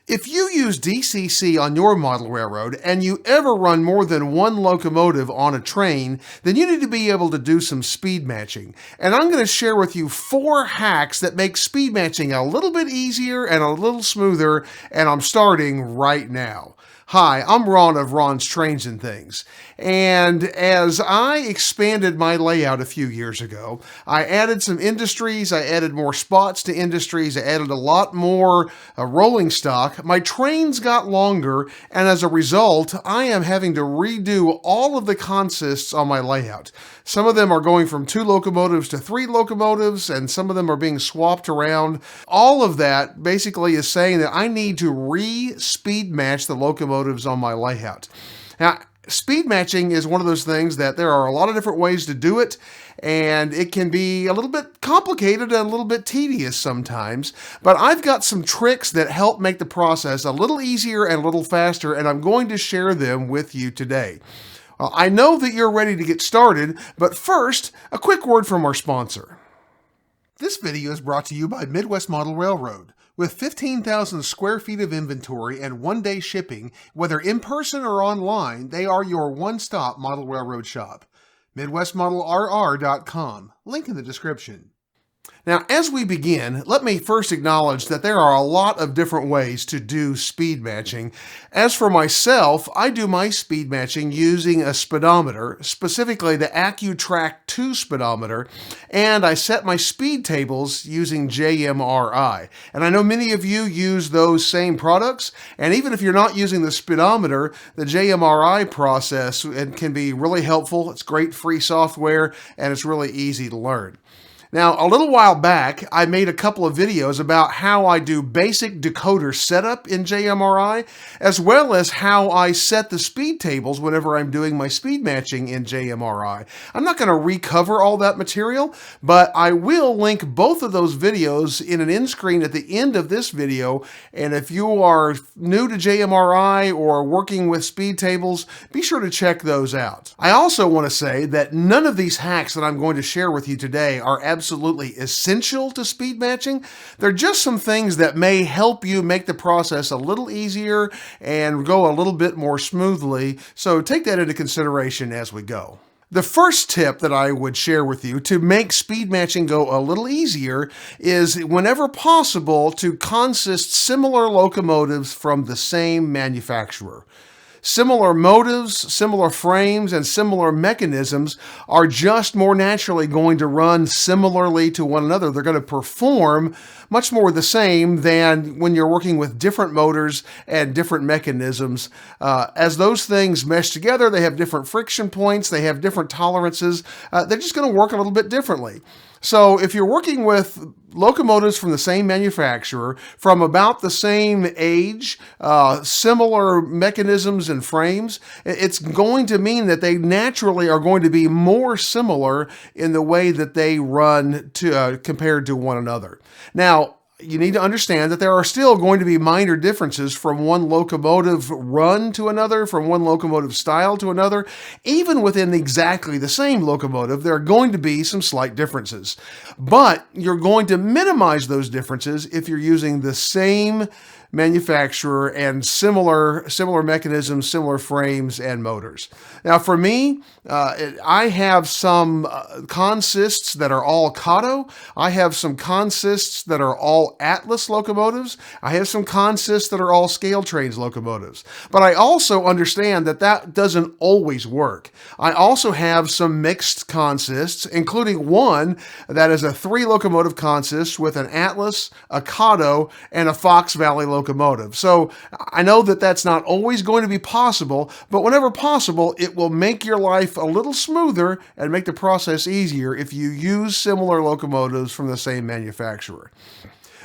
If you use DCC on your model railroad and you ever run more than one locomotive on a train, then you need to be able to do some speed matching. And I'm going to share with you 4 hacks that make speed matching a little bit easier and a little smoother, and I'm starting right now. Hi, I'm Ron of Ron's Trains and Things, and as I expanded my layout a few years ago, I added some industries, I added more spots to industries, I added a lot more rolling stock. My trains got longer, and as a result, I am having to redo all of the consists on my layout. Some of them are going from 2 locomotives to 3 locomotives, and some of them are being swapped around. All of that basically is saying that I need to re-speed match the locomotives on my layout. Now, speed matching is one of those things that there are a lot of different ways to do it, and it can be a little bit complicated and a little bit tedious sometimes, but I've got some tricks that help make the process a little easier and a little faster, and I'm going to share them with you today. I know that you're ready to get started, but first, a quick word from our sponsor. This video is brought to you by Midwest Model Railroad. With 15,000 square feet of inventory and one-day shipping, whether in person or online, they are your one-stop model railroad shop. MidwestModelRR.com, link in the description. Now, as we begin, let me first acknowledge that there are a lot of different ways to do speed matching. As for myself, I do my speed matching using a speedometer, specifically the AccuTrack 2 speedometer, and I set my speed tables using JMRI. And I know many of you use those same products, and even if you're not using the speedometer, the JMRI process can be really helpful. It's great free software, and it's really easy to learn. Now, a little while back, I made a couple of videos about how I do basic decoder setup in JMRI, as well as how I set the speed tables whenever I'm doing my speed matching in JMRI. I'm not going to recover all that material, but I will link both of those videos in an end screen at the end of this video, and if you are new to JMRI or working with speed tables, be sure to check those out. I also want to say that none of these hacks that I'm going to share with you today are absolutely essential to speed matching. They're just some things that may help you make the process a little easier and go a little bit more smoothly, so take that into consideration as we go. The first tip that I would share with you to make speed matching go a little easier is, whenever possible, to consist similar locomotives from the same manufacturer. Similar motives, similar frames, and similar mechanisms are just more naturally going to run similarly to one another. They're going to perform much more the same than when you're working with different motors and different mechanisms. As those things mesh together, they have different friction points, they have different tolerances. They're just going to work a little bit differently. So if you're working with locomotives from the same manufacturer, from about the same age, similar mechanisms and frames, it's going to mean that they naturally are going to be more similar in the way that they run compared to one another. Now, you need to understand that there are still going to be minor differences from one locomotive run to another, from one locomotive style to another. Even within exactly the same locomotive, there are going to be some slight differences. But you're going to minimize those differences if you're using the same manufacturer and similar mechanisms, similar frames and motors. Now for me, I have some consists that are all Kato. I have some consists that are all Atlas locomotives. I have some consists that are all Scale Trains locomotives. But I also understand that that doesn't always work. I also have some mixed consists, including one that is a 3 locomotive consist with an Atlas, a Kato, and a Fox Valley locomotive. So I know that that's not always going to be possible, but whenever possible, it will make your life a little smoother and make the process easier if you use similar locomotives from the same manufacturer.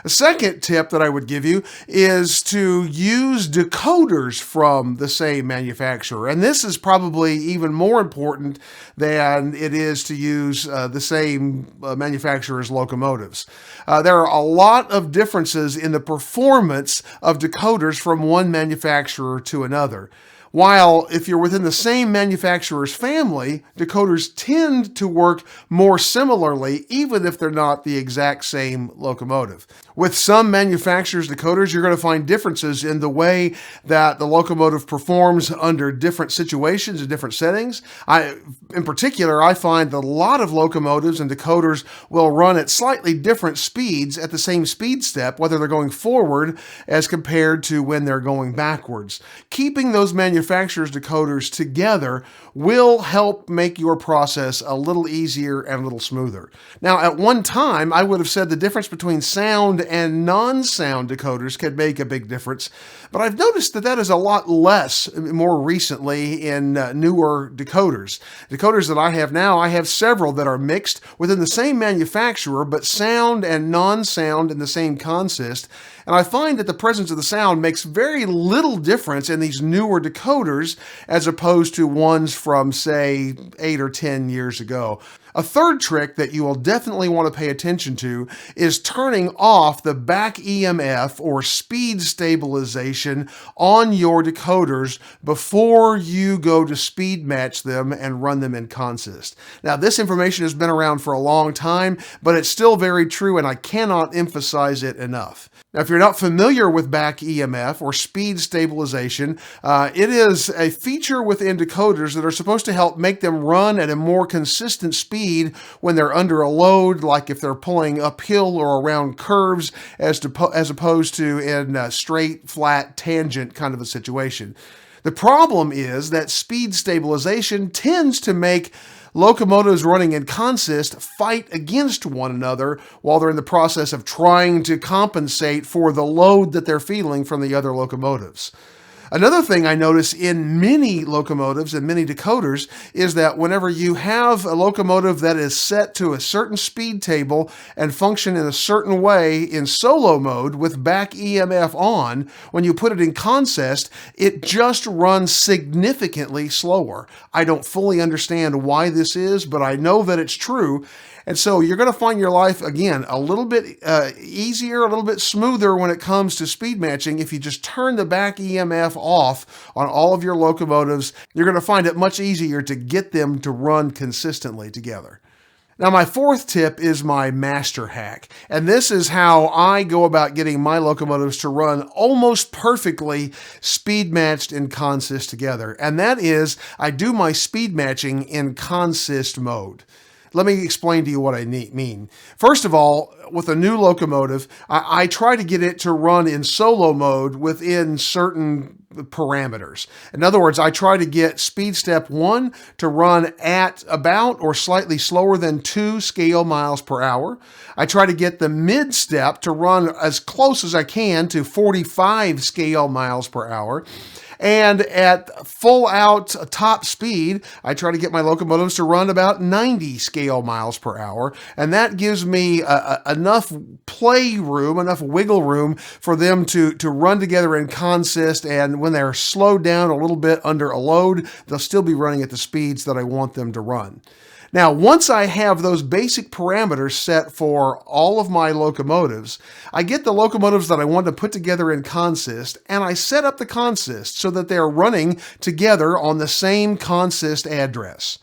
A second tip that I would give you is to use decoders from the same manufacturer. And this is probably even more important than it is to use the same manufacturer's locomotives. There are a lot of differences in the performance of decoders from one manufacturer to another. While if you're within the same manufacturer's family, decoders tend to work more similarly, even if they're not the exact same locomotive. With some manufacturers' decoders, you're going to find differences in the way that the locomotive performs under different situations and different settings. In particular, I find that a lot of locomotives and decoders will run at slightly different speeds at the same speed step, whether they're going forward as compared to when they're going backwards. Keeping those manufacturers' decoders together will help make your process a little easier and a little smoother. Now, at one time, I would have said the difference between sound and non-sound decoders could make a big difference, but I've noticed that is a lot less more recently in newer decoders. Decoders that I have now, I have several that are mixed within the same manufacturer, but sound and non-sound in the same consist. And I find that the presence of the sound makes very little difference in these newer decoders as opposed to ones from, say, 8 or 10 years ago. A third trick that you will definitely want to pay attention to is turning off the back EMF or speed stabilization on your decoders before you go to speed match them and run them in consist. Now, this information has been around for a long time, but it's still very true, and I cannot emphasize it enough. Now, if you're not familiar with back EMF or speed stabilization, it is a feature within decoders that are supposed to help make them run at a more consistent speed when they're under a load, like if they're pulling uphill or around curves, as opposed to in a straight, flat, tangent kind of a situation. The problem is that speed stabilization tends to make locomotives running in consist fight against one another while they're in the process of trying to compensate for the load that they're feeling from the other locomotives. Another thing I notice in many locomotives and many decoders is that whenever you have a locomotive that is set to a certain speed table and function in a certain way in solo mode with back EMF on, when you put it in consist, it just runs significantly slower. I don't fully understand why this is, but I know that it's true. And so you're going to find your life, again, a little bit easier, a little bit smoother when it comes to speed matching. If you just turn the back EMF off on all of your locomotives, you're going to find it much easier to get them to run consistently together. Now, my fourth tip is my master hack, and this is how I go about getting my locomotives to run almost perfectly speed matched in consist together, and that is I do my speed matching in consist mode. Let me explain to you what I mean. First of all, with a new locomotive, I try to get it to run in solo mode within certain parameters. In other words, I try to get speed step 1 to run at about or slightly slower than 2 scale miles per hour. I try to get the mid step to run as close as I can to 45 scale miles per hour. And at full out top speed, I try to get my locomotives to run about 90 scale miles per hour. And that gives me enough play room, enough wiggle room for them to run together in consist. And when they're slowed down a little bit under a load, they'll still be running at the speeds that I want them to run. Now, once I have those basic parameters set for all of my locomotives, I get the locomotives that I want to put together in consist, and I set up the consist so that they are running together on the same consist address.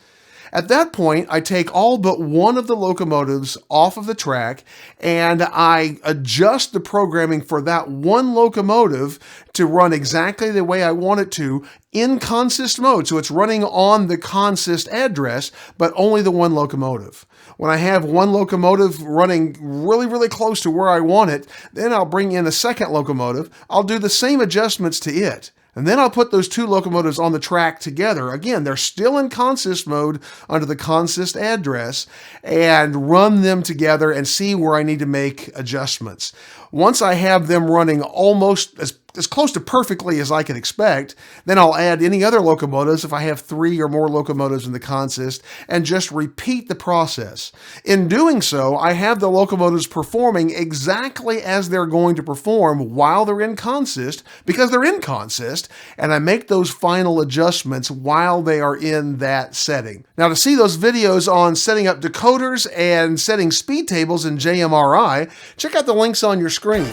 At that point, I take all but one of the locomotives off of the track and I adjust the programming for that one locomotive to run exactly the way I want it to in consist mode. So it's running on the consist address, but only the one locomotive. When I have one locomotive running really, really close to where I want it, then I'll bring in a second locomotive. I'll do the same adjustments to it. And then I'll put those two locomotives on the track together. Again, they're still in consist mode under the consist address, and run them together and see where I need to make adjustments. Once I have them running almost as close to perfectly as I can expect, then I'll add any other locomotives if I have 3 or more locomotives in the consist and just repeat the process. In doing so, I have the locomotives performing exactly as they're going to perform while they're in consist because they're in consist, and I make those final adjustments while they are in that setting. Now, to see those videos on setting up decoders and setting speed tables in JMRI, check out the links on your screen.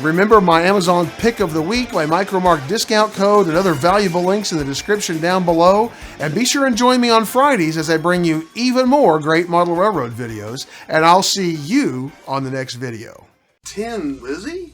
Remember my Amazon Pick of the Week, my Micromark discount code, and other valuable links in the description down below. And be sure and join me on Fridays as I bring you even more great model railroad videos. And I'll see you on the next video. Tin Lizzie?